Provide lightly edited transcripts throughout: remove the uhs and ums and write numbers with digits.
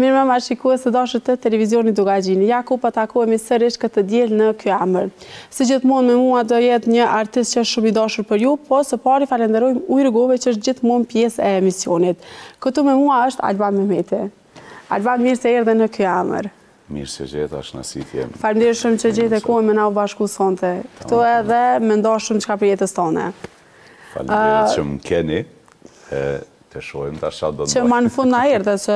Mirë mama shikues të dashur të televizionit Dugagjini. Ja ku takohemi sërish këtë diel në ky emër. Si gjithmonë me mua do jetë një artist që është shumë i dashur për ju, po së pari falenderojmë Ujrgove që është gjithmonë pjesë e emisionit. Këtu me mua është Alban Mehmeti. Alban, mirë se erdhe në ky emër. Mirë se gjeta, është nësit jem. Faleminderit shumë që gjete kohën me na u bashku sonte. Këtu edhe mendosh shumë çka për jetës tonë. Faleminderit që më keni. Të shojmë të asha do në që ma në fund në erdhe, që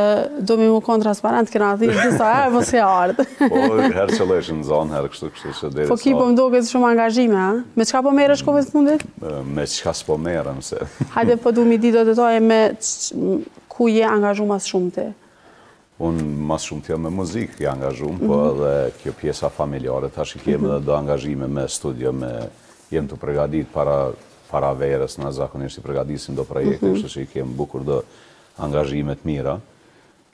do mi mu konë transparent, këna thirë disa herë, mos e ardë. Po, herë që lejshë në zonë, herë kështu që dhe... Po ki po më do këtë shumë angazhime, ha? Me qka po merë shkove të fundit? Me qka s'po merëm, se... Hajde, po du mi di do të toje me ku je angazhu mas shumë ti? Unë mas shumë të jam me muzikë i angazhum, po edhe kjo pjesa familjare, tash i kemë dhe do angazhime me studio, jem të pregadit para verës, në zakonisht i përgatisim do projekte, kështu që i kemë bukur do angazhimet mira,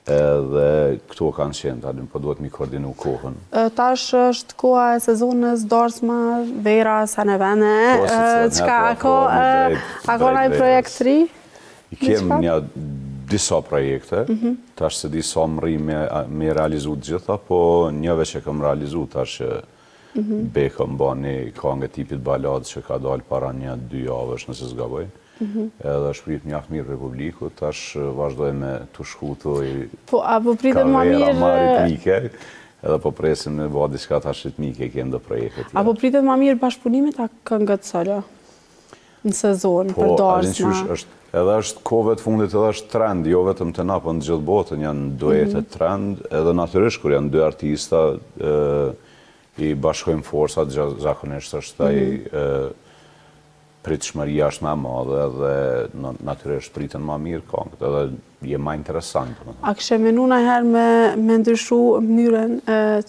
edhe këto kanë qenë, talim, po duhet mi koordinu kohën. Tash është koha e sezonës, dorsma, vera, sanevene, qka ako naj projekt të ri? I kemë një disa projekte, tash se disa më rri me realizu të gjitha, po njëve që kam realizu, tash Bekëm ba një kongë tipit balad që ka dalë para 1-2 javësh nëse s'gaboj. Edhe është prit mjaft mirë për publiku, tash vazhdoj me të shkutu i kavera ma ritmike, edhe po presim me ba diska tash ritmike kemë dhe projekte tjera. Apo pritet ma mirë bashkëpunimet a këngët solo në sezon, për dorsma? Edhe është kove të fundit edhe është trend, jo vetëm të na, po në gjithë botën janë duetet trend, edhe natyrisht kur janë dy artista, i bashkojmë forsat, zakonisht është taj pritshmëria është ma madhe dhe natyrisht pritën ma mirë kongët edhe je ma interesant. A kështë menu nëherë me ndryshu mënyrën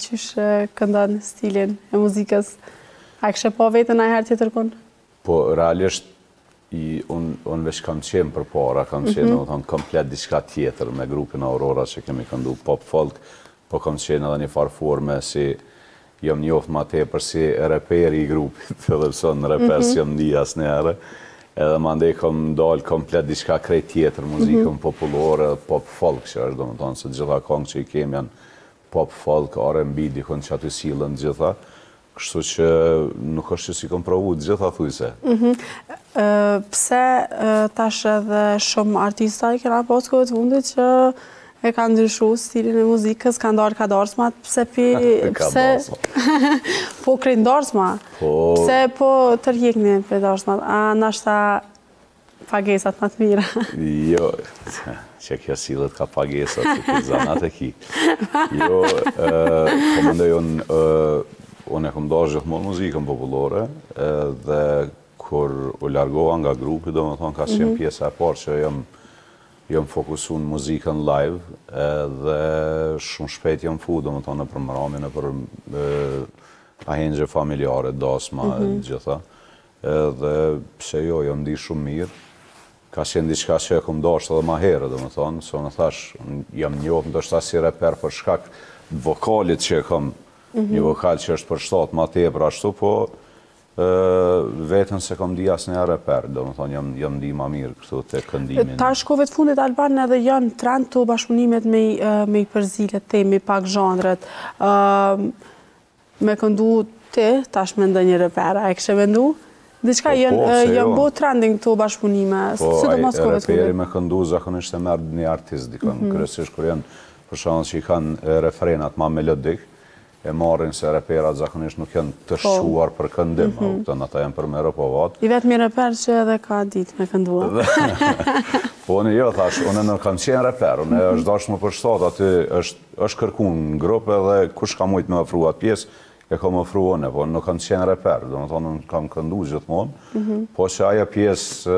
qysh këndan stilin e muzikës? A kështë po vetë nëherë tjetër kënë? Po, realisht, unë veç kam qenë për para, kam qenë komplet diçka tjetër me grupin Aurora që kemi këndu pop folk, po kam qenë edhe një farforme si jam njoft ma tepër si reperi i grupit, edhe pëson në reper si jam ndi as një herë, edhe ma ndej kom dalë komplet diçka krejt tjetër, muzikën populore, pop folk që është, do më tonë, se gjitha kongë që i kem janë pop folk, R&B, dikon që aty silën gjitha, kështu që nuk është që si kom provu gjitha thujse. Pse tash edhe shumë artista i kena poskove të fundit që e ka ndryshu stilin e muzikës, ka ndarë ka dorsmat, pse po krejt dorsma, pse po tërhjekni për dorsmat, a nashta pagesat më të mira? Jo, që kjo silët ka pagesat, që kjo zanat e ki. Jo, po mëndoj unë e kom darë gjithmonë muzikën populore, dhe kur u largoha nga grupi, do më thonë ka qenë pjesë e parë që jam fokusu në muzikën live dhe shumë shpejt jam fu, do më thonë në përmëramin e për ahengje familjare, dasma, gjitha. Dhe pse jo, jam di shumë mirë. Ka qenë diçka që e kom dasht edhe ma herë, do më thonë, so në thash, jam njohë në dështë si reper për shkak vokalit që e kom, një vokal që është për shtatë ma tepër ashtu, po vetën se kom di asë një reper, do më thonë jam di ma mirë këtu të këndimin. Ta shkove të fundit Alban edhe janë trend të bashkëpunimet me i përzilet te, me pak zhandret. Me këndu ti, tash me ndë një reper, a e kështë mendu? Diçka janë bo trending të bashkëpunime, si do mos kove të fundit? Po, reperi me këndu zakonisht e merë një artist, dikon, kërësisht kur janë për shkak që i kanë refrenat ma melodik, e marrin se reperat zakonisht nuk janë të shquar për këndim, ata janë për me rëpovat. I vetë mi reper që edhe ka ditë me këndua. Po unë jo, thash, unë nuk kam qenë reper, unë është dashtë më për shtatë, aty është kërkun në grupë edhe kush ka mujtë me ofru atë pjesë, e kam ofru unë, po nuk kam qenë reper, do më thonë unë kam këndu gjithmonë, po që aja pjesë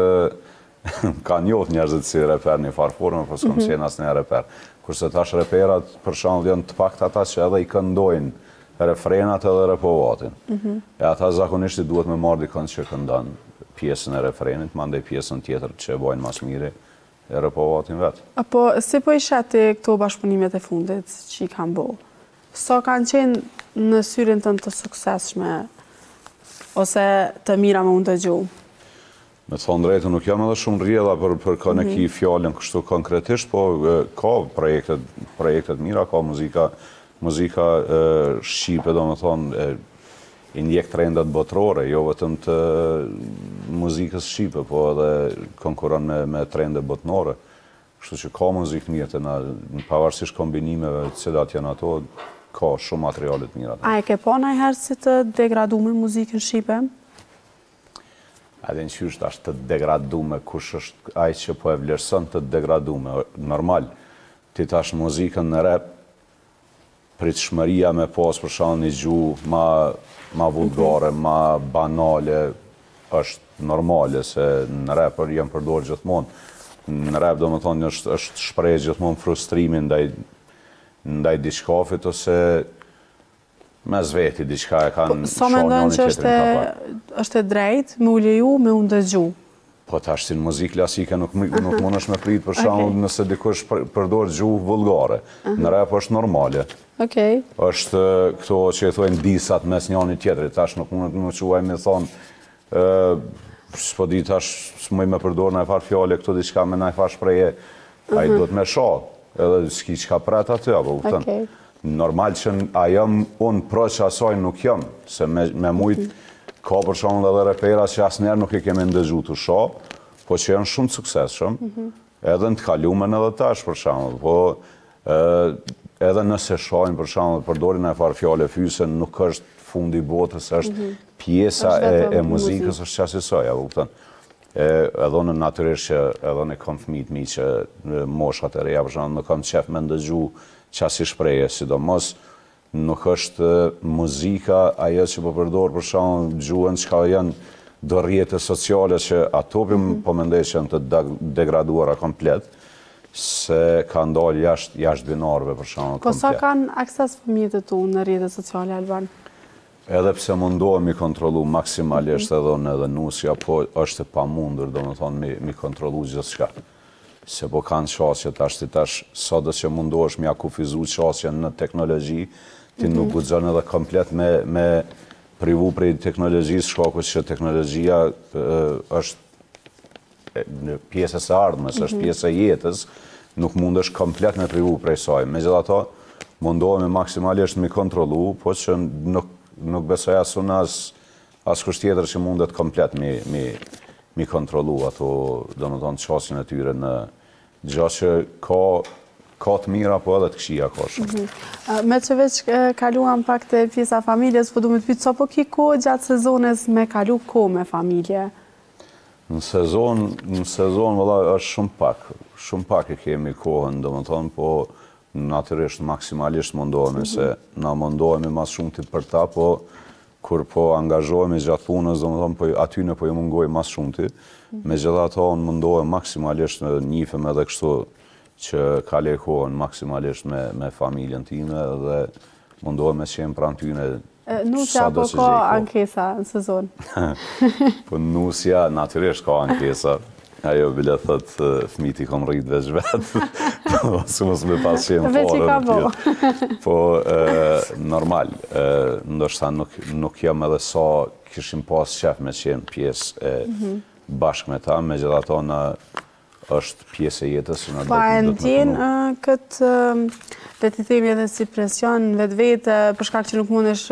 ka njohë njerëzit si reper një farforme, po s'kam qenë asë një reper. Kurse tash reperat për shembull janë të pakt ata që edhe i këndojnë refrenat edhe repovatin. E ata zakonisht i duhet me marrë dikon që këndan pjesën e refrenit, mandej pjesën tjetër që e bojnë mas mire, e repovatin vetë. Apo, si po i shati këto bashkëpunimet e fundit që i kanë bo? So kanë qenë në syrin të suksesshme, ose të mira me unë të gjuhë? Me thonë drejtë, nuk jam edhe shumë rrjedha për kënë ki fjallën kështu konkretisht, po ka projektet mira, ka muzika shqipe, do me thonë, i ndjek trendat botërore, jo vetëm të muzikës shqipe, po edhe konkuron me trendet botënore. Kështu që ka muzikë mirë, në pavarësisht kombinimeve cilat janë ato, ka shumë materialet mira. A e ke pa najherë si të degradume muzikën shqipe? A dhe në qështë ashtë të degradume, kush është aj që po e vlerëson të degradume. Normal, ti tash muzikën në rap, pritshmëria me pas për shkak një gjuhë ma vulgare, ma banale, është normale, se në rap janë përdorë gjithmonë. Në rap do më thonë është shpreh gjithmonë frustrimin ndaj diçkafit, ose mes veti diçka e kanë sa mendon që është e drejtë me u leju me u ndëgju? Po tash si në muzikë klasike nuk mund është me prit për shkakun nëse dikush përdor gjuhë vulgare. Në rap është normale. Është këto që e thojnë disat mes njëri tjetrit, tash nuk mund të më quaj me thonë s'po di tash s'muj me përdor në e farë fjale këto diçka me në e farë shpreje, a i do të me sha, edhe s'ki qka pret aty, apo kuptën. Normal që a jam unë pro që asaj nuk jam, se me mujt ka për shumë dhe repera që asë njerë nuk i kemi ndëgju të sha, po që janë shumë suksesshëm, edhe në të kalumen edhe tash për shumë, po edhe nëse shajnë për shumë, përdorin e farë fjale fyse, nuk është fundi botës, është pjesa e muzikës, është qasisoj, apo kuptën. Edhe në natyrisht që edhe në kam fëmijët mi që moshat e reja, për shumë, nuk kam qef me ndëgju qasi shpreje, sidomos nuk është muzika ajo që po përdor për shkak gjuhën që janë do rrjete sociale që ato po mendoj që janë të degraduara komplet, se kanë dalë jashtë binarëve për shkak komplet. Po sa kanë akses fëmijët e tu në rrjetet sociale Alban? Edhe pse mundohemi kontrollu maksimalisht edhe nusja, po është e pamundur domethënë mi kontrollu gjithçka. Se po kanë qasje tash, sado që mundohesh me akufizu qasje në teknologji, ti nuk guxon edhe komplet me privu prej teknologjisë, shkaku që teknologjia është pjesës e ardhmes, është pjesë e jetës, nuk mundesh komplet me privu prej saj. Megjithatë, mundohemi maksimalisht me kontrollu, po që nuk besoj asun as kusht tjetër që mundet komplet mi kontrollu ato, do më thonë, qasjën e tyre në gjë që ka të mira, po edhe të këqija ka shumë. Me që veç kaluam pak të pjesa familjes, po du me të pytë, sa po ki ko gjatë sezones me kalu ko me familje? Në sezon, vëlla, është shumë pak e kemi kohën, do më thonë, po natyrisht maksimalisht mundohemi, se na mundohemi mas shumë të për ta, po kur po angazhohemi gjatë punës, do më thonë, po aty në po ju mungoj mas shumë të, me gjitha ta unë mundohem maksimalisht në njifem edhe kështu që ka lekohen maksimalisht me familjen time dhe mundohem me qenë pranë tyne Nusja po ka ankesa në sezon? Po nusja, natyrisht ka ankesa. Ajo bile thëtë fmiti kom rritë veç vetë, ose mos me pas qenë veç i ka bo. Po, normal, ndoshta nuk jam edhe sa kishim pas qef me qenë pjesë bashkë me ta, me gjitha tona është pjesë e jetës. Pa e në tjenë këtë, le t'i themi edhe si presion, vetë, për shkak që nuk mundesh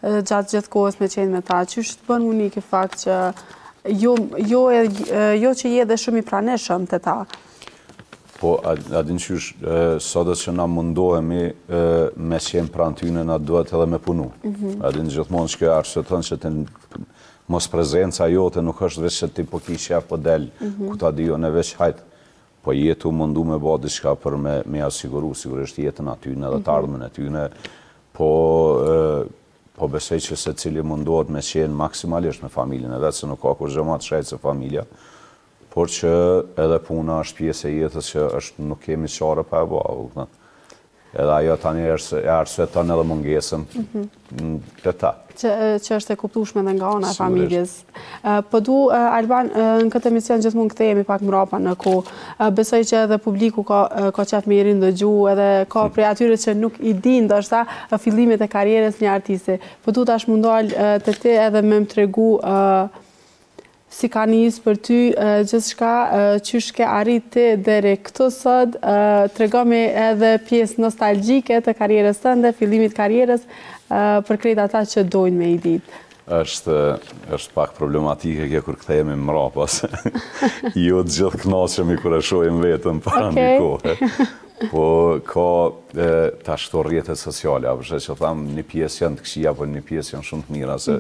gjatë gjithë kohës me qenë me ta, që është të bënë unik i fakt që jo që je dhe shumë i praneshëm të ta. Po, adin qysh, sotët që na mundohemi me qenë pranë tyne, na duhet edhe me punu. Adin gjithmonë që kjo arsëtën që të mos prezenca jote nuk është veç që ti po ki qef po del, ku ta dio në veç hajtë, po jetu mundu me ba diçka për me asiguru, sigurisht jetën atyne dhe të ardhmen e tyne, po besoj që se cili mundohet me qenë maksimalisht me familjen e vetë, se nuk ka kur gjëma të shajtë se familja, por që edhe puna është pjesë e jetës që nuk kemi qare pa e ba. Edhe ajo tani e arsyetën edhe mungesën të ta. Që është e kuptueshme dhe nga ana e familjes. Po Alban, në këtë emision gjithmonë kthehemi pak mbrapa në kohë. Besoj që edhe publiku ka qef me i ndëgju, edhe ka prej atyre që nuk i din ndoshta fillimet e karrierës një artiste. Po tash mundal të ti edhe me më tregu si ka njës për ty gjithçka qysh ke arriti deri këtu sot, tregome edhe pjesë nostalgjike të karrierës tënde, fillimit karrierës, për krejt ata që dojnë me i ditë. është pak problematike kjo kur kthehemi mrapa, se jo të gjithë kënaqemi kur e shohim vetëm para një kohe. Po ka tash këto rrjetet sociale, apo që tham një pjesë janë të këqija, po një pjesë janë shumë të mira, se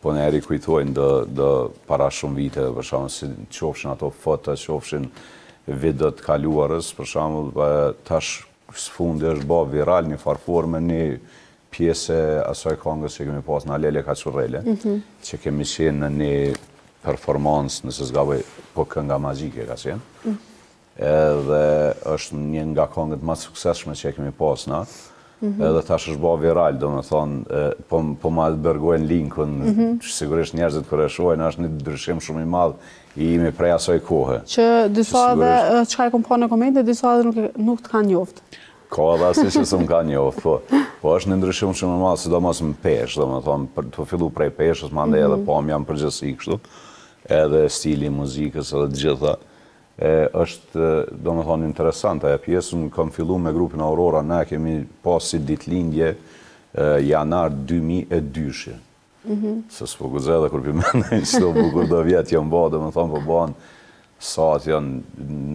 po ne rikujtojnë do para shumë vite, për shembull, si qofshin ato foto, qofshin video të kaluarës, për shembull, tash sfundi është bë viral një farforme një pjesë asaj këngës që kemi pas në Lele Kaçurrele, që kemi qenë në një performancë, nëse s'gaboj, po kënga magjike ka qenë. Edhe është një nga këngët më të suksesshme që kemi pas na. Edhe tash është bë viral, domethënë, po ma dërgojnë linkun, sigurisht njerëzit kur e shohin, është një ndryshim shumë i madh i imi prej asaj kohe. Që disa edhe çka e kam pa në komente, disa edhe nuk të kanë njoftë. Ka edhe asnjë që s'm ka njoftë, po është një ndryshim shumë i madh, sidomos në peshë, domethënë, për të filluar prej peshës, mandej edhe pamja në përgjithësi kështu, edhe stili i muzikës edhe të gjitha. Është, domethënë, interesante ajo pjesën, kam filluar me grupin Aurora, ne kemi pas si ditëlindje janar 2002. Se s'po guxoj edhe kur përmendoj çdo bukur do vjet janë bë, domethënë po bën sa atë janë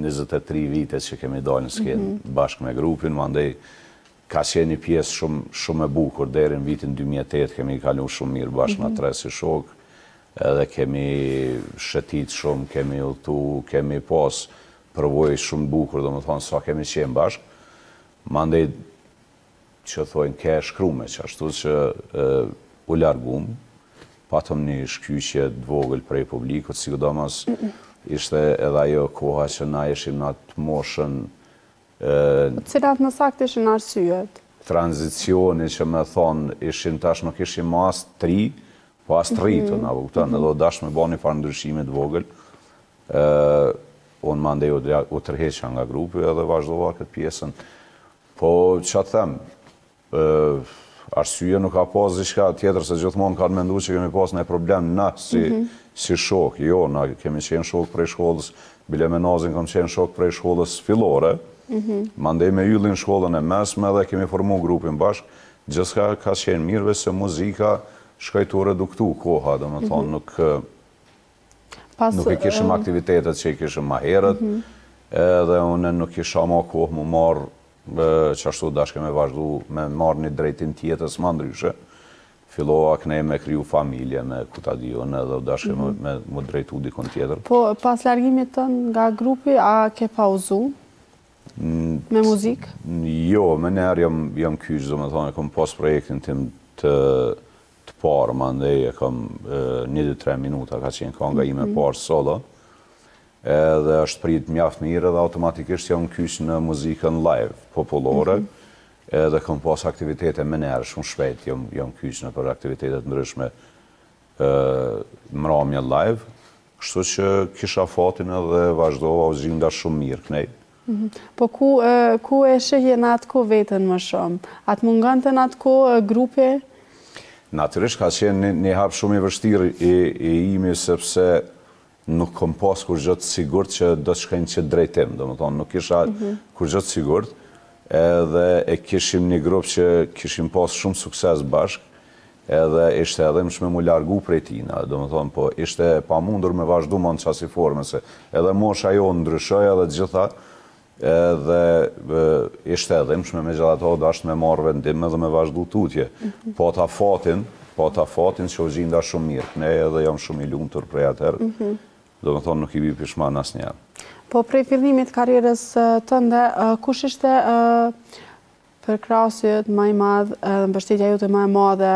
23 vite që kemi dalë në skenë bashkë me grupin, mandej ka qenë një pjesë shumë e bukur, deri në vitin 2008 kemi kaluar shumë mirë bashkë na tre si shok, edhe kemi shëtit shumë, kemi udhëtu, kemi pas përvojë shumë bukur, domethënë sa kemi qenë bashkë, mandej që thojnë ke shkrume, që ashtu që u largum, patëm një shkyqje të vogël prej publikut, sidomos ishte edhe ajo koha që na ishim në atë moshën... Cilat në saktë ishin arsyet? Tranzicioni që me thonë, ishin tash nuk ishim mas 3, po as të rritën, apo këtën, edhe o dash me ba një farë ndryshimit vogël. Unë mandej u tërheqa nga grupi edhe vazhdova këtë pjesën. Po që të them, arsye nuk ka pas diçka tjetër, se gjithmonë kanë menduar që kemi pas një problem na si shok. Jo, na kemi qenë shok prej shkollës, bile me Nazin kam qenë shok prej shkollës fillore, mandej me Yllin shkollën e mesme dhe kemi formu grupin bashkë, gjithçka ka qenë mirë, se muzika shkoj të reduktu koha, dhe me thonë nuk i kishim aktivitetet që i kishim ma herët, edhe unë nuk kisha ma kohë mu marë, që ashtu dashke me vazhdu me marrë një drejtim tjetës ma ndryshe. Fillova kënej me kriju familje me kutadion edhe dashke me drejtu dikon tjetër. Po pas largimit tën nga grupi, a ke pauzu me muzikë? Jo, me njerë jam kyç, do me thonë, e kom pas projektin tim të parë, ma ndej e kom 1-3 minuta ka qenë kënga ime parë solo, edhe është prit mjaft mirë edhe automatikisht jam kyç në muzikën live, popullore, edhe kom pas aktivitete me njerë, shumë shpejt jam kyç në për aktivitetet ndryshme mramje live, kështu që kisha fatin edhe vazhdova u zgjinda shumë mirë kënej. Po ku e shihje në atë ko vetën më shumë? Atë mungon të në atë ko grupi? Natyrisht ka qenë një hap shumë i vështirë i imi, sepse nuk kom pas kur gjëtë sigurt që do të shkojnë që drejtim, do më thonë, nuk kisha kur gjëtë sigurt, edhe e kishim një grup që kishim pas shumë sukses bashkë, edhe ishte edhe më shme mu largu prej tina, do më thonë, po ishte pa mundur me vazhdu më në qasi forme, se edhe mosha jo ndryshoj edhe gjitha, edhe ishte edhe më shme me gjitha to, da është me marrë vendim edhe me vazhdu tutje. Po ta fatin që u gjinda shumë mirë, ne edhe jam shumë i lumtur prej atërë, do më thonë nuk i bi pishman asë njerë. Po prej fillimit karierës tënde, kush ishte përkrasyet më i madh, mbështetja jote më e madhe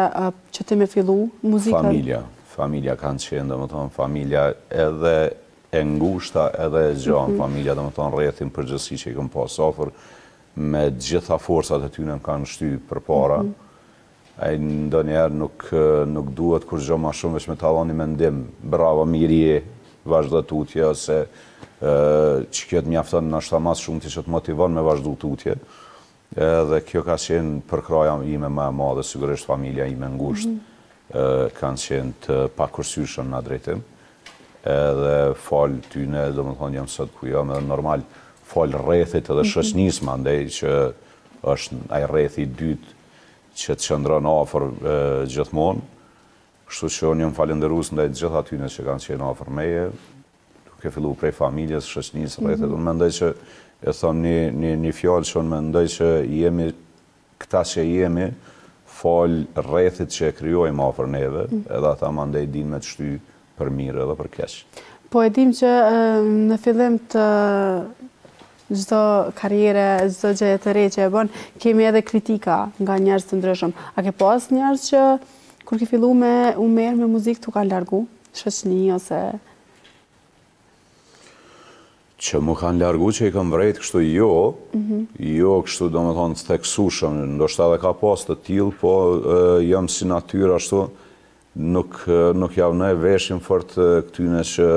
që ti me fillu muzikën? Familja kanë qenë, do më thonë, familja edhe e ngushta edhe e gjanë, familja, do më thonë, rrethin përgjësi që i këm pas ofër, me gjitha forcat e tyne më kanë shty për para. Ai ndonjëherë nuk duhet kur gjë ma shumë veç me ta dhoni mendim, bravo, mirë je, vazhdo tutje, ose që kjo të mjafton nështë ta mas shumë që të motivon me vazhdu tutje. Dhe kjo ka qenë përkraja ime më e madhe, sigurisht familja ime ngushtë, kanë qenë të pakursyeshëm në drejtim. Edhe falë tyne, do më thonë jam sot ku jam, edhe normal falë rrethit edhe shoqënisë mandej që është ai rrethi i dytë që të qëndron afër gjithmonë. Kështu që unë jam falënderues ndaj të gjitha atyre që kanë qenë afër meje, duke filluar prej familjes, shoqënisë, rrethit. Unë mendoj që e them një fjalë që unë mendoj që jemi këta që jemi fal rrethit që e krijojmë afër neve, edhe ata mandej dinë me të shty për mirë edhe për keq. Po e dim që në fillim të çdo karriere, çdo gjë të re që e bën, kemi edhe kritika nga njerëz të ndryshëm. A ke pas njerëz që kur ke filluar me merr me muzikë tu kanë largu shoqëni ose që më kanë largu që i kam vrejt kështu jo kështu do me thonë të theksushëm, ndoshta edhe ka pas të tillë, po jam si natyrë ashtu, nuk javnoj veshin fort këtyne që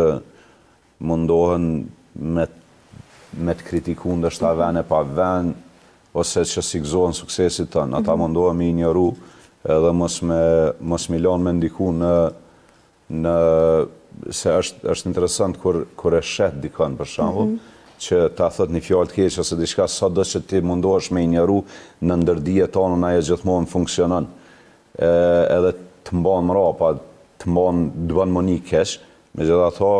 mundohen me të kritiku ndoshta vene pa ven, ose që si gëzohen suksesit tënë. Ata mundohen me injoru edhe mos me lanë me ndiku në se është interesant kur e shet dikën për shembull, që ta thot një fjalë të keqe ose diçka, sado që ti mundohesh me injoru në ndërdijet tona, ajo gjithmonë funksionon. Edhe të mban mrapa, të bën më një keq, megjithatë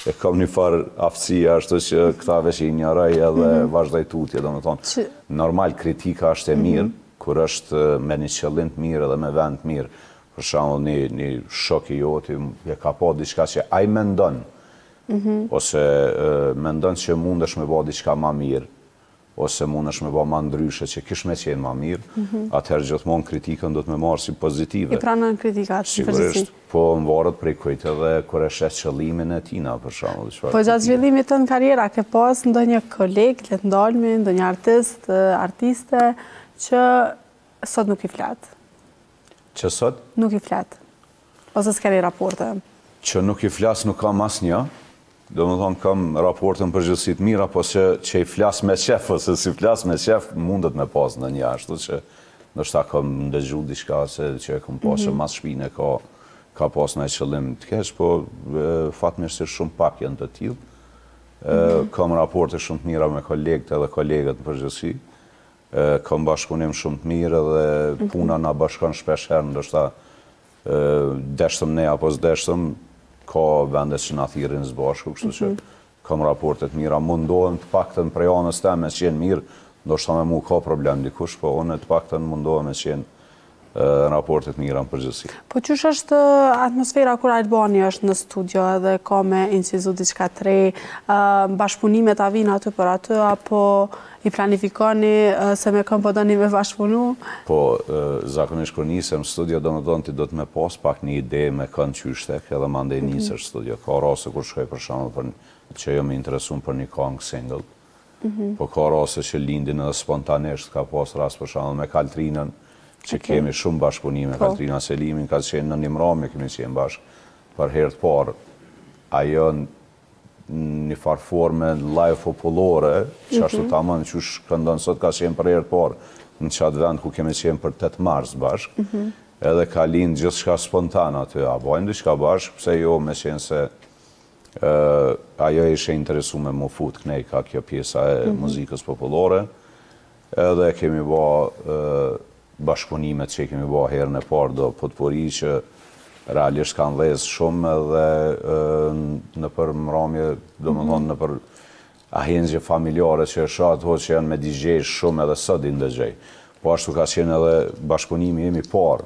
e kam një farë aftësi ashtu që këta veç i injoroj edhe vazhdoj tutje, domethënë. Normal kritika është e mirë, kur është me një qëllim të mirë edhe me vend të mirë. Për shembull një shok i joti e ka pa diçka që ai mendon, ose mendon që mundesh me bë diçka më mirë, ose mundesh me bë më ndryshe që kish me qenë më mirë, atëherë gjithmonë kritikën do të më marr si pozitive. I pranon kritikat, sigurisht, po më varet prej kujt edhe kur e shes qëllimin e tina, për shembull. Po gjatë zhvillimit të në karriera, ke pas ndonjë koleg, le të ndalmi, ndonjë artiste, që sot nuk i flet? Që sot? Nuk i flet. Ose s'keni raporte? Që nuk i flas nuk kam asnjë. Do më thonë kam raportën përgjithësi të mira, po që i flas me qef, ose si flas me qef, mundet me pas në një ashtu, që ndoshta kam ndëgju diçka se që e kam pas që mas shpine ka pas në qëllim të keq, po fatmirësisht shumë pak janë të tillë. Kam raporte shumë të mira me kolegët edhe kolegët në përgjithësi. Kam bashkëpunim shumë të mirë dhe puna na bashkon shpesh herë, ndoshta deshtëm ne apo s'deshtëm, ka vendet që na thirrin së bashku, kështu që kam raporte të mira, mundohem të paktën prej anës teme që jenë mirë, ndoshta me mu ka problem dikush, po unë të paktën mundohem që jenë raporte të mira në përgjithësi. Po qysh është atmosfera kur Albani është në studio edhe ka me incizu diçka të re, bashkëpunimet a vinë aty për aty, apo i planifikoni se me këm po doni me bashkëpunu? Po, zakonisht kur nisem studio, do më thonë ti do të me pas pak një ide me kënd qyshtek, edhe mandej nisër studio. Ka rase kur shkoj për shembull që jo me interesun për një këngë single, po ka rase që lindin edhe spontanisht, ka pas rast për shembull me Kaltrinën, që kemi shumë bashkëpunime, Kaltrina Selimin ka qenë në një mramje, kemi qenë bashkë për herë të parë. Ajo një farë forme live popullore, që ashtu tamam që këndon sot ka qenë për herë të parë në qatë vend ku kemi qenë për 8 mars bashkë, edhe ka linë gjithë shka spontan aty, a bojnë diçka bashkë, pse jo me qenë se ajo ishe interesu me më fut kënej ka kjo pjesa e muzikës popullore, edhe kemi bashkëpunimet që kemi bërë herën e parë do potpori që realisht kanë dhezë shumë edhe në për mramje, do më thonë në për ahenzje familjare që e shatë që janë me DJ shumë edhe sot i ndëgjej. Po ashtu ka qenë edhe bashkëpunimi jemi parë,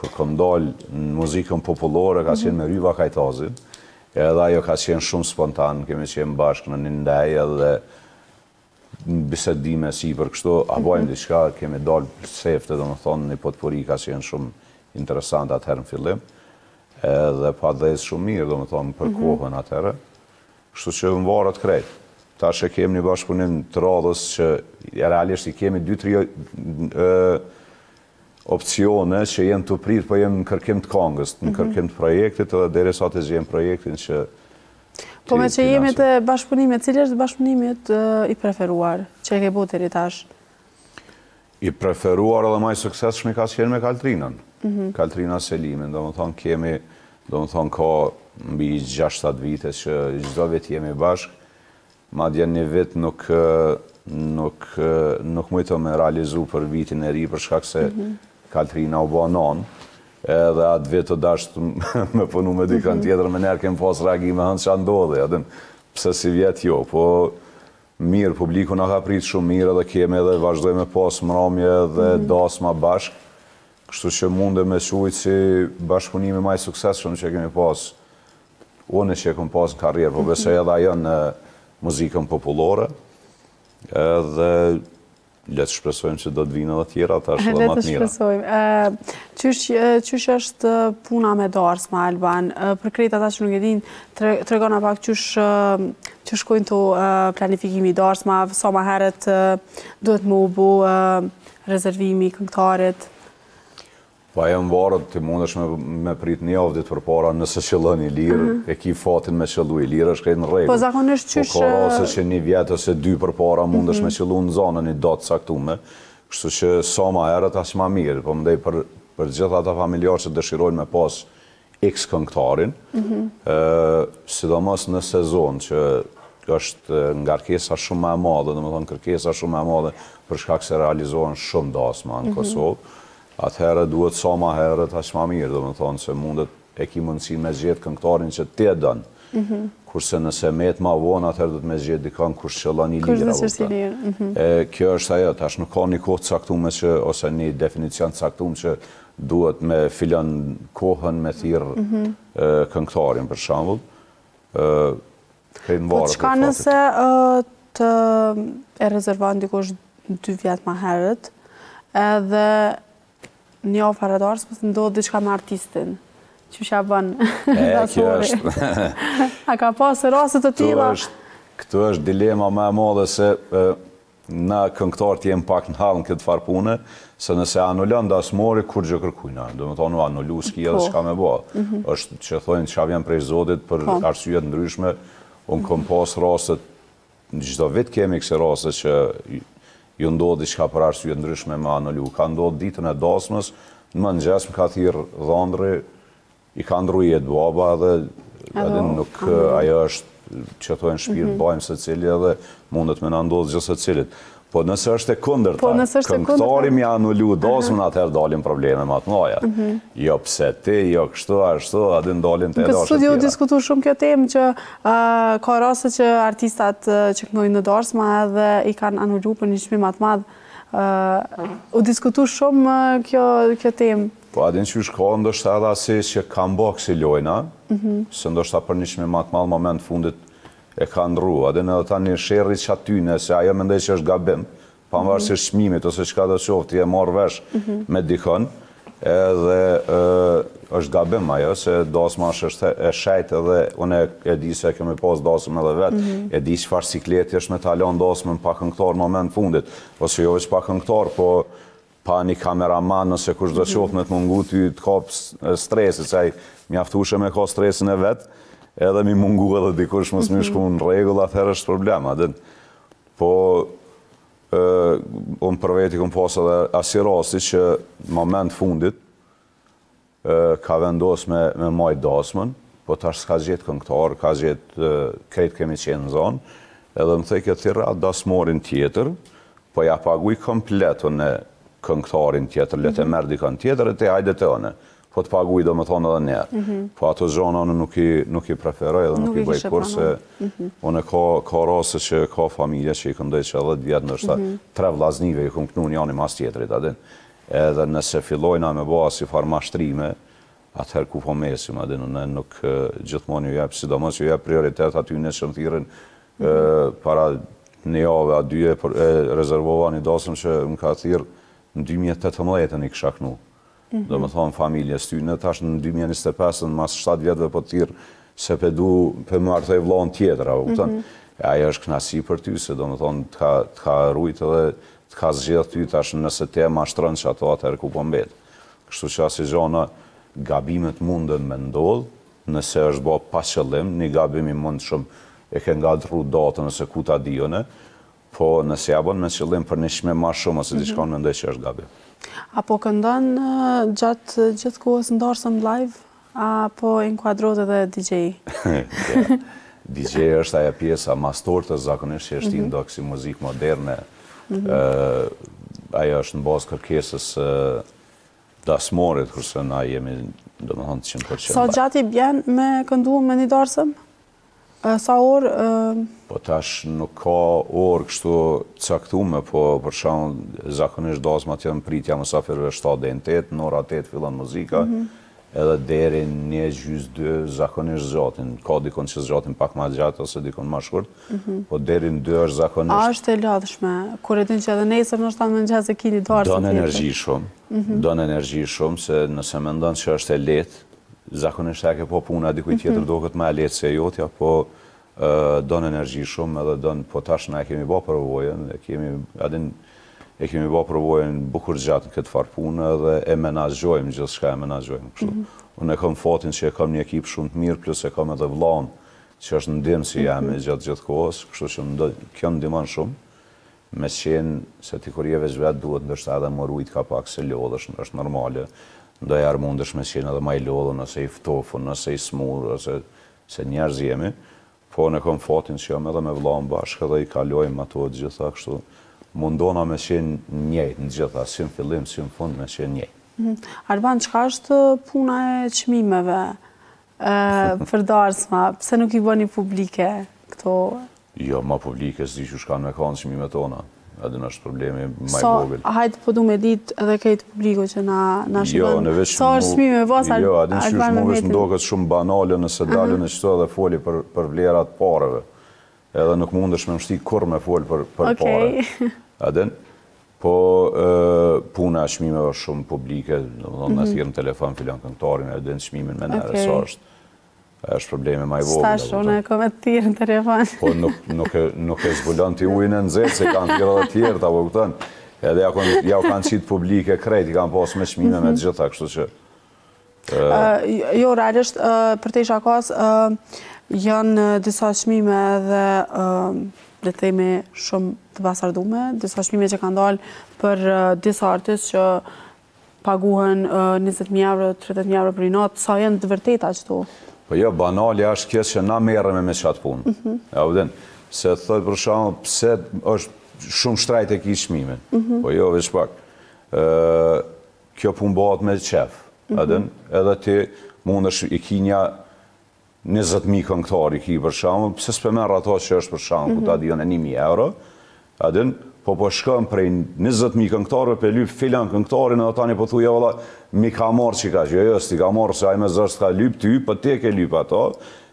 kër kom dalë në muzikën popullore, ka qenë me Ryva Kajtazin, edhe ajo ka qenë shumë spontan, kemi qenë bashkë në një ndaj edhe bisedime si për kështu, a bojmë diçka, kemi dalë sefte, do më thonë, një potpori ka qenë shumë interesant atëherë në fillim, edhe pa dhezë shumë mirë, do më thonë, për kohën atëherë, kështu që më varët krejt. tash e kemi një bashkëpunim të radhës që realisht i kemi 2-3 opcione që jenë të prirë, po jenë në kërkim të kongës, në kërkim të projektit, edhe derisa të zgjem projektin që... Po me që jemi të bashkëpunimit, cilë është bashkëpunimit i preferuar, që e ke bo të rritash? I preferuar edhe maj suksesshëm ka qenë me Kaltrinën. Kaltrina Selimin, do më thonë kemi, do më thonë ka mbi 6-7 vite që çdo vit jemi bashkë, madje një vit nuk mujto me realizu për vitin e ri për shkak se Kaltrina u bë non, edhe atë vit të dasht me punu me dikën tjetër, me njerë kem pas reagime hëndë që ndodhe, pse si vjet jo, po mirë, publiku na ka prit shumë mirë edhe kemi edhe vazhdojmë me pas mramje dhe dasma bashkë, kështu që munde me shujtë si bashkëpunimi maj suksesshëm që kemi pas, unë që kem pas në karrierë, po besoj edhe ajo në muzikën popullore, edhe le të shpresojmë që do të vinë edhe tjera, ta është edhe më të mira. Le të shpresojmë. Qysh është puna me darsma, Alban? Për krejt ata që nuk e din, tregona pak qysh shkojnë të planifikimi i darsma, sa ma herët duhet më u bu rezervimi këngëtarit? Pa e më varët të mundesh me prit një avdit për para nëse qëllën i lirë, e ki fatin me qëllu i lirë, është krejt në regull. Po zakonisht qysh... Po ka rase që një vjetë ose 2 për para mundesh me qëllu në zonën i datë saktume, kështu që sa ma herët as ma mirë, po mdej për gjitha ata familjarë që dëshirojnë me pas X këngëtarin, sidomos në sezon që është ngarkesa shumë më e madhe, dhe më thonë kërkesa shumë më e madhe për shkak se realizohen shumë dasma në Kosovë, atëherë duhet sa ma herët aq ma mirë, dhe më thonë se mundet e ki mundësi me zgjedh këngëtarin që ti e dënë. Kurse nëse met ma vonë, atëherë do të me zgjedh dikan kush qëllon i lira. Kjo është ajo, tash nuk ka një kohë caktume që, ose një definicion caktume që duhet me filan kohën me thirë këngëtarin, për shembull. Po çka nëse të e rezervon dikush 2 vjet ma herët, edhe një ofër e darsmës ndodhë diçka me artistin, që shja bën dasori. A ka pasë raste të tilla? Këtu është dilema më e madhe se na këngëtarët jem pak në hallën këtë farë pune, se nëse anullon dasmori, kur gjë kërkujna. Do më thonë, anullu s'ki edhe s'ka me ba. është që thojnë që vjen prej Zotit për arsyet ndryshme, unë kom pas rastet, në çdo vit kemi këse raste që ju ndodhë diçka për arsye ndryshme me anullu. Ka ndodhë ditën e dasmës, në mëngjes më ka thirrë dhëndri, i ka ndru jetë baba dhe nuk ajo është që thojnë shpirt bajmë se cili edhe mundet me na ndodhë gjithë se cilit. Po nëse është e kundërta, këngëtari mi anullu dasmën, atëherë dalin probleme më të mëdha. Jo pse ti, jo kështu, ashtu, atë dalin të edashë tjera. Këtë studio diskutu shumë kjo temë që ka raste që artistat që këndojnë në darsma edhe i kanë anullu për një çmim më të madh. U diskutu shumë kjo temë. Po adin që shko, ndoshta edhe asi që kam bë kësi lojna, se ndoshta për një çmim më të madh moment fundit e ka ndru, adin edhe ta një sherrit që atyne, se ajo mendoj që është gabim, pavarësisht çmimit ose çka do qoftë, ti e marrë vesh me dikon, edhe është gabim ajo, se dasma është e shejt edhe unë e di se kemi pas dasmë edhe vetë, e di çfarë sikleti është me ta lënë dasmën pa këngëtar në moment fundit, ose jo veç pa këngëtar, po pa një kameraman nëse kush do qoftë me të mungu ty të kapë stresit, se ai mjaftushe me ka stresin e vetë, edhe mi mungu edhe dikush mos mi shku në rregull, atëherë është problem. Po, unë për veti kom pas edhe asi rasti që në moment fundit ka vendos me majt dasmën, po tash s'ka gjetë këngëtar, ka gjetë krejt kemi qenë në zonë, edhe më thej këtë thira dasmorin tjetër, po ja paguj komplet në këngëtarin tjetër, le të merr dikon tjetër e te hajde të one. Po të paguj do më thonë edhe njerë. Po ato zona unë nuk i preferoj edhe nuk i bëj kurse unë ka rase që ka familje që i këndoj që edhe 10 vjetë nështë 3 vllaznive i këmë kënu një anë i mas tjetërit adin. Edhe nëse fillojna me bëha si farë mashtrime, atëherë ku po mesim adin, unë nuk gjithmonë ju jep, sidomos ju jep prioritet aty në që më thirin para një jave a dyje e rezervova një dasëm që më ka thirë në 2018 i kësha kënu. Do më thonë familjes tyne, tash në 2025, në mas 7 vjetëve po të thirë se pe du, pe më artoj vlonë tjetër, Aja është knasi për ty, se do më thonë të ka rujt edhe të ka zgjedh ty tash nëse te mashtron që ato atëherë ku po mbet. Kështu që asë gjona gabimet mundën me ndodh, nëse është bo pa qëllim, një gabimi mund shumë e ke nga dru datën nëse ku ta dione, po nëse ja bon me qëllim për një shme ma shumë, ose diçka në ndoj që është gabim. Apo këndon gjatë gjithë kohës ndarësëm live, apo inkuadrot edhe DJ? DJ është aja pjesa mastorë të zakonisht që është i ndo kësi muzikë moderne. Aja është në bazë kërkesës dasmorit, kërse na jemi do më thonë 100%. Sa gjati bjen me këndu me një darësëm? Sa orë? Po tash nuk ka orë kështu caktume, po për shumë zakonisht dasmat janë pritja mësafirve 7 dhe 8, në ora 8 fillon muzika, edhe deri 1:02 zakonisht zgjatin. Ka dikon që zgjatin pak ma gjatë ose dikon ma shkurt, po deri në 2 është zakonisht. A është e lodhshme? Kur e din që edhe nesër në shtanë më në gjazë e kini darësëm? Donë energji shumë, donë energji shumë, se nëse me ndonë që është e letë, zakonisht e ke po puna dikuj tjetër do këtë ma e letë se jotja, po donë energji shumë edhe donë, po tash na e kemi bo përvojën, e kemi bo përvojën bukur gjatë në këtë farë punë dhe e menaxhojmë, gjithë shka e menaxhojmë. Unë e kam fatin që e kam një ekip shumë të mirë, plus e kam edhe vllaun që është ndimë si jemi gjatë gjithë kohës, kështu që kjo ndimon shumë, me qenë se ti kur je veç vetë duhet ndështë edhe më rujt ka pak se lodhësh, është normale, ndoj arë mundësh me qenë edhe ma i lodhën, ose i ftofën, ose i smurë, ose se njerëz jemi, po në kam fatin që jam edhe me vllaun bashkë edhe i kalojmë ato gjitha kështu, mundona me qenë njejt në gjitha, si në fillim, si në fund me qenë njejt. Arban, qëka është puna e çmimeve për darësma? Pse nuk i bëni publike këto? Jo, ma publike, s'di që shkanë me kanë çmimet tona. Edhe në është problemi ma i vogël. Hajtë po du me ditë edhe kejtë publiku që na shikon. Sa është çmime vos? Jo, adin që është mu vesh ndokët shumë banale nëse dalën e qëto edhe foli për vlerat pareve. Edhe nuk mundesh me mështi kur me fol për pare. Adin, po puna e çmimeve është shumë publike, në thirë në telefon filan këngëtarin, edhe në çmimin me nere, sa është probleme ma i vogël. Stash, unë e kom e të tirë në telefon. Po nuk e zbulon t'i ujnë në nxehtë, se kanë tjera dhe tjerë, ta po këtën. Edhe ja u kanë qitë publike krejt, i kanë pas me çmime me të gjitha, kështu që... Jo, realisht, për te shakas, janë disa çmime dhe le të themi shumë të basardume, disa çmime që kanë dalë për disa artistë që paguhen 20.000 euro, 30.000 euro për i natë, sa janë të vërteta qëto? Po jo, banali është kjo që na merreme me qatë punë. Ja, vëden, se thot për shkakun pse është shumë shtrajt e ki çmimin. Po jo, veç pak. Kjo punë bëhet me qef. Edhe ti mundesh i ki një 20.000 këngëtar i ki për shkakun, pse s'pe merr ato që është për shkakun, ku ta dijon e 1.000 euro. Po shkëm prej 20.000 këngëtarëve për lyp filan këngëtarin edhe tani po thuja valla mi ka marrë që ka që jo, s'ti ka marrë se ajme zërës ka lyp ty, po te ke lyp ato,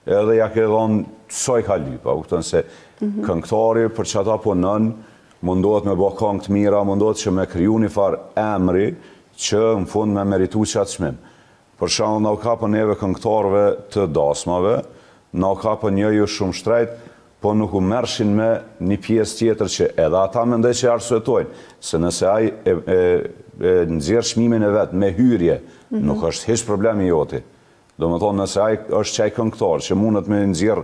edhe ja ke dhonë soj ka lyp, a kuptën se këngëtari për që ata punën, mundohet me bo këngë të mira, mundohet që me kriju një farë emri që në fund me meritu qatë çmim. Për shkak na u kapën neve këngëtarëve të dasmave, na u kapën një ju shumë shtrejt, po nuk u mershin me një pjesë tjetër që edhe ata mendoj që arsuetojnë, se nëse ai nxjerr çmimin e vet me hyrje, nuk është hiç problemi joti. Do më thonë, nëse ai është qaj këngëtar që mundet me nxjerr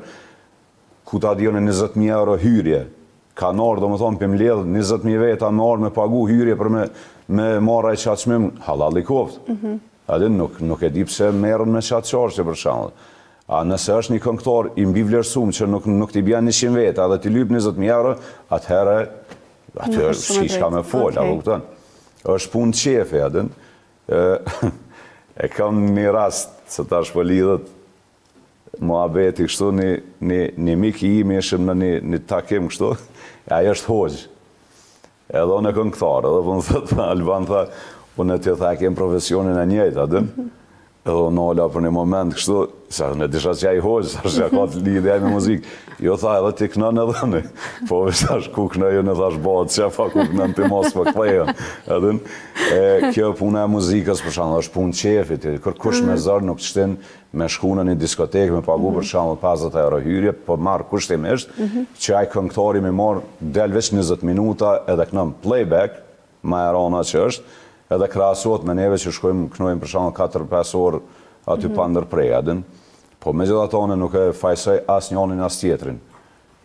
ku ta dione 20.000 euro hyrje, ka nërë, do më thonë, për mbledh 20.000 veta me orë me pagu hyrje për me marra i qatë çmim, halal i koftë. Adin nuk e di pse merren me qatë qarqe për shembull. A nëse është një këngëtar i mbi vlerësuar që nuk t'i bjen 100 veta dhe t'i lyp 20.000 euro, atëherë aty s'ka me fol, apo kupton? Është punë qefi, adin. E kam një rast, se tash po lidhet muhabeti kështu, një mik i imi ishim në një takim kështu, ajo është hoxh. Edhe unë e këngëtar, edhe po më thëtë Alban tha, unë e t'i tha kem profesionin e njëjtë, adin. Edhe Nola për një moment kështu, sa në disha që i hoqë, sa që ka të lidhja me muzikë. Jo tha edhe ti kënën edhe në, po thash ku kënën, në thash bëhet që fa ku kënën ti mos për këthejën. Edhe kjo puna e muzikës, për shumë, është punë qefit, kërkush me zërë nuk qëtin me shku në një diskotekë, me pagu për shumë 50 euro hyrje, po marë kushtimisht, që aj këngëtari me marë del veç 20 minuta edhe kënën playback, ma e rana që është, edhe krasot me neve që shkojmë kënojmë për shumë 4-5 orë aty pa ndërprej, po me gjitha tone nuk e fajsoj as njonin as tjetrin.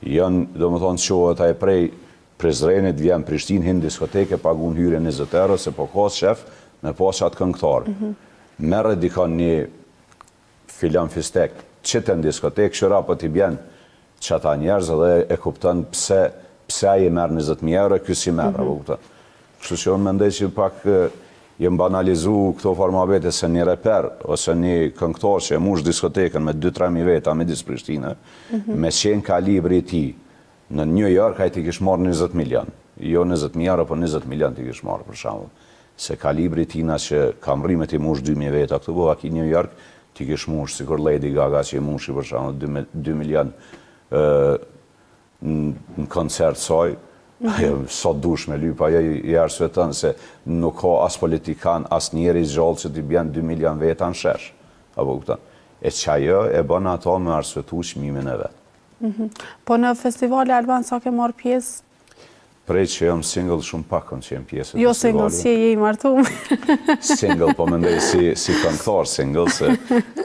Janë, do më thonë, qohet a e prej Prizrenit, vjen Prishtin, hinë diskoteke, pagun hyrje 20 euro, se po ka shef me pas qatë këngëtarë. Merë dika një filan fistek, qëtë në diskotek, shëra po t'i bjen qëta njerëz edhe e kuptën pse a i merë 20.000 euro, kësi merë, po kuptën. Kështu që unë mendej që pak jem banalizu këto formabete se një reper ose një këngëtar që e mush diskotekën me 2-3.000 veta me disë Prishtinë, me qenë kalibri ti në New York, a i ti kish marrë 20 milion. Jo 20.000 euro, po 20 milion ti kish marrë për shambull. Se kalibri tina që kam rime ti mush 2.000 veta, këtu bo aki New York, ti kish mush, si kur Lady Gaga që i mushi për shambull 2 milion në koncert soj, sot dush me lypa, i arsvetën se nuk ka as politikan, as njeri gjallë që t'i bjen 2 milion veta në shesh. Apo këta. E qajo e bën ato me arsvetu qmimin e vetë. Po në festivali Alban sa ke marrë pjesë? Prej që jam single shumë pak në që jem pjesë e jo single, si e i martum. Single, po mendoj si këngëtar single, se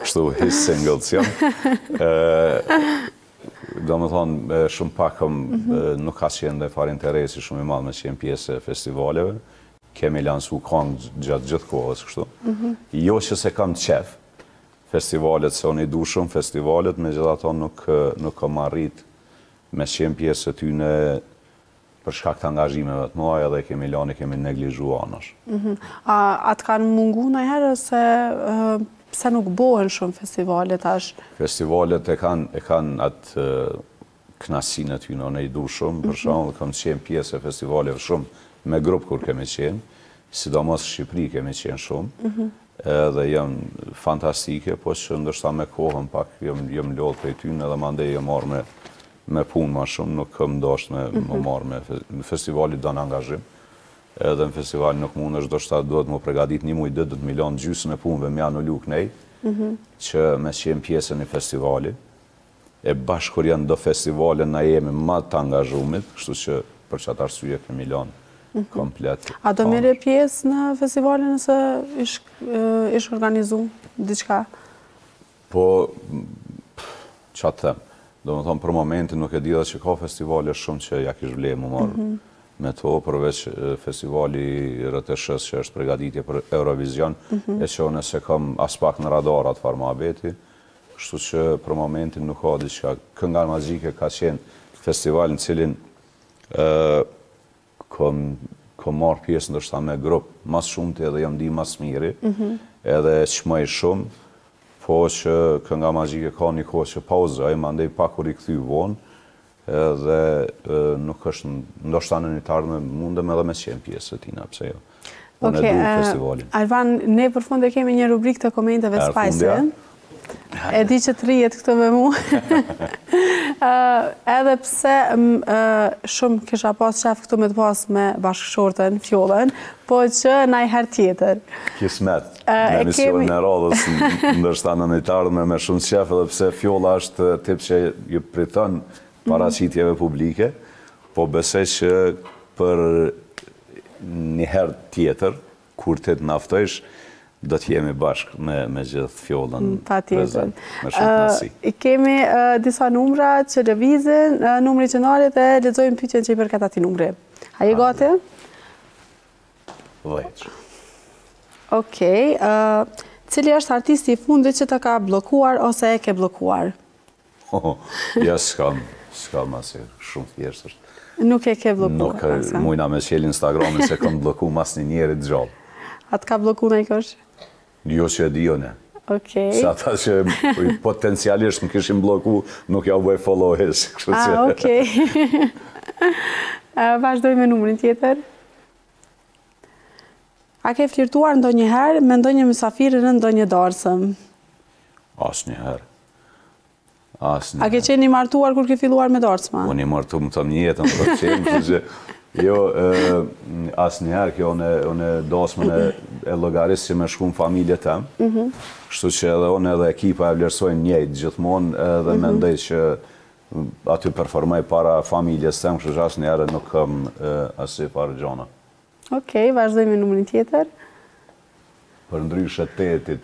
kështu his single që jam. Do më thonë, shumë pak nuk ka qenë dhe far interesi shumë i madhë me qenë pjesë e festivaleve. Kemi lansu kongë gjatë gjithë kohës, kështu. Jo që se kam qef festivalet, se unë i du shumë festivalet, me gjitha to nuk kam arrit me qenë pjesë e ty në për shkak të angazhimeve të muaj, edhe kemi neglizhu anash. A të kanë mungu në herë, se nuk bohen shumë festivalet tash? Festivalet e kanë atë knasin e ty në i du shumë, për shumë dhe kam qenë pjesë e festivaleve shumë me grupë kur kemi qenë, sidomos Shqipëri kemi qenë shumë, edhe janë fantastike, po që ndërsta me kohën pak jam lodhë për ty në edhe mandej jam marrë me punë ma shumë, nuk kam dosht me marrë me festivalit do në angazhim. Edhe në festival nuk mund është do shta duhet më pregadit një muj 10 milion gjysën e punëve mja në luk nej, që me qenë pjesën e festivali. E bashkë kur janë do festivale na jemi ma të angazhumit, kështu që për qatë arsye ke milion komplet. A do mire pjesë në festivalin nëse ish organizu diqka? Po, qatë them, do më thonë për momentin nuk e di dhe që ka festivale shumë që ja kish vle më marë me to, përveç festivali RTS që është pregaditje për Eurovision, e që nëse kam as pak në radarat farmabeti, kështu që për momentin nuk ka diqka. Kënga Magjike ka qenë festival në cilin kom marrë pjesë ndërshta me grupë mas shumë të edhe jam di mas miri, edhe qmëj shumë, po që Kënga Magjike ka një kohë që pauzaj, ma ndej pak kur i këthy vonë, edhe nuk është ndoshta në një tarë mundëm edhe me qenë pjesë të tina, pse jo. Unë e du festivalin. Alban, ne për fund e kemi një rubrik të komenteve spajse. E di që të rrijet këto me mu. Edhe pse shumë kisha pas qef këtu me të pas me bashkëshortën, Fjollën, po që na i her tjetër. Kismet, në emision në radhës, ndërshta në një tarë me shumë qef, edhe pse Fjolla është tip që ju pritën paraqitjeve publike, po besoj që për një herë tjetër, kur të të naftojsh, do të jemi bashkë me gjithë Fjollën prezent, me shumë nësi. Kemi disa numra që lëvizin, numri qënarit dhe lexojmë pyetjen që i përket atij numri. A je gati? Vajtë. Okej. Cili është artisti i fundit që të ka blokuar ose e ke blokuar? Ja, s'kam asë, shumë thjesht është. Nuk e ke blokuar? Nuk, mujna me qel Instagramin se kam bloku mas një njerit gjallë. A të ka bloku në i kësh? Jo që e di jo ne. Okej. Se ata që potencialisht më kishim bloku, nuk ja u bëj follow-es. Okej. Vazhdoj me numrin tjetër. A ke flirtuar ndonjëherë me ndonjë mysafirë në ndonjë darsëm? Asnjëherë. A ke qenë i martuar kur ke filluar me darsma? Unë i martu më të mjetën, për të qenë, jo, asnjëherë kjo unë dasmën e llogarisë që me shku në familje tem, kështu që edhe unë edhe ekipa e vlerësojnë njëjtë gjithmonë edhe mendoj që aty performoj para familjes tem, kështu që asnjëherë nuk kam asnjë farë gjona. Okej, vazhdoj me numrin tjetër. Për ndryshe 18,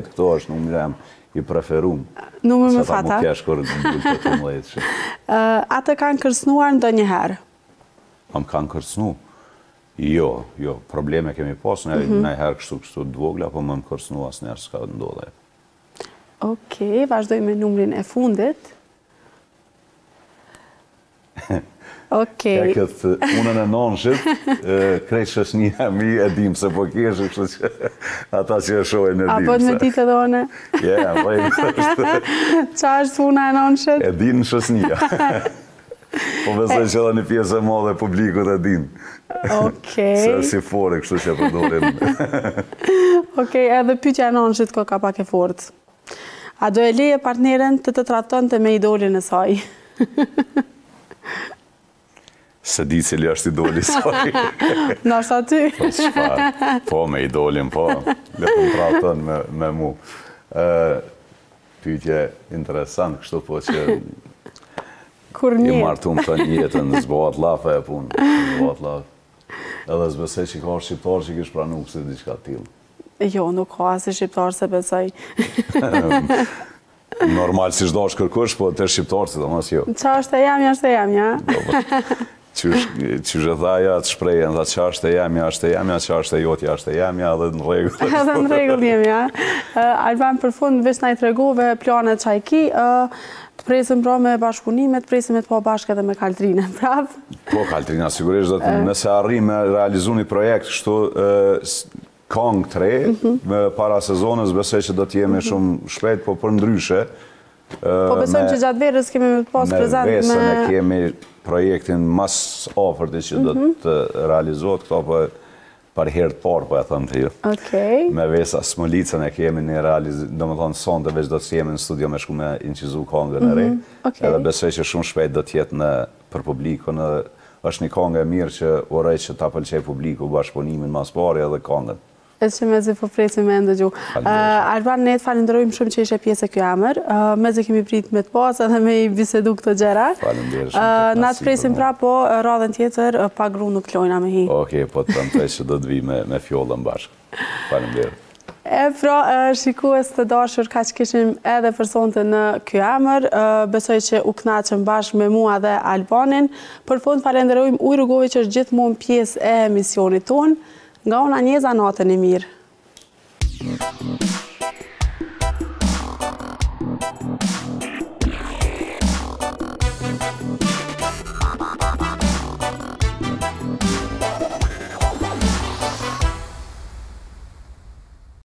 këto është numri jam i preferum. Numër me fata. Sa ta më kesh kur ndulë 18. A të kanë kërcënuar ndonjëherë? Am kanë kërcënu? Jo, probleme kemi pas, nëjherë kështu dvogla, po më kërcënu asë njerë s'ka ndodhe. Okej, vazhdoj me numrin e fundit. Okej. Këtë unën e nonshit, krejt shëshnija mi e dim se po keshë, kështu që ata që e shojnë e dim. Apo të me ditë edhe one? Qa është una e nonshit? E din shëshnija. Po besoj që edhe një pjesë e madhe publikut e din. Okej. Se si fore, kështu që përdorim. Okej, edhe pyetja e nonshit ka pak e fortë. A do e leje partneren të tratonte me idolin e saj? Se di cili është idoli saj. Nashta ty. Po, me idolin, po. Letëm traton me mu. Pyetje interesant, kështu po që i martum të njëtën, zbohat lafe e punë. Zbohat lafe. Edhe zbesej që ka shqiptar që kish pranu kësi diçka t'ilë. Jo, nuk ka si shqiptar se besoj. Normal si shdo është kërkush, po të shqiptar si të mas jo. Qa është e jamja, është e jamja. Që zhëthaja të shprejen, dhe qa është e jamja, qa është e jotja, është e jamja, edhe në regull. Edhe në regull jemi, ja. Alban, për fund, vesh na i tregove planet që a i ki, të presim pra me bashkëpunime, të presim me të po bashkë edhe me Kaltrine, prap? Po, Kaltrina, sigurisht, nëse arrim me realizu një projekt, kështu Kong 3, me para sezonës, besoj që do t'jemi shumë shpejt, po për ndryshe. Po besojmë që gjatë verës kemi me pas prezent me... Me vesën e kemi projektin mas ofërti që do të realizohet, këto për herë të parë, po e thëmë të ju. Me vesa Smolicën e kemi një realizim, do më thonë sonde veç do të jemi në studio me shku me incizu kongën e re, edhe besoj që shumë shpejt do t'jetë për publikun, është një kongë e mirë që urej që ta pëlqej publiku bashkëpunimin mas pari edhe kongën. E që me zi po presim me ndëgju. Alban, ne të falenderojmë shumë që ishe pjesë e kjo emër. Me zi kemi prit me të pasë edhe me i bisedu këtë gjera. Falenderë shumë. Na të presim pra, po radhen tjetër, pa gru nuk lojna me hi. Okej, po të tëntej që do të vi me fjollën bashkë. Falenderë. E pra, shikues të dashur, ka që kishim edhe për sonte në kjo emër. Besoj që u knaqëm bashkë me mua dhe Albanin. Për fund falenderojmë Ujë Rrugove që është gjithmonë pjesë e emisionit tonë. Nga ona njeza natën e mirë.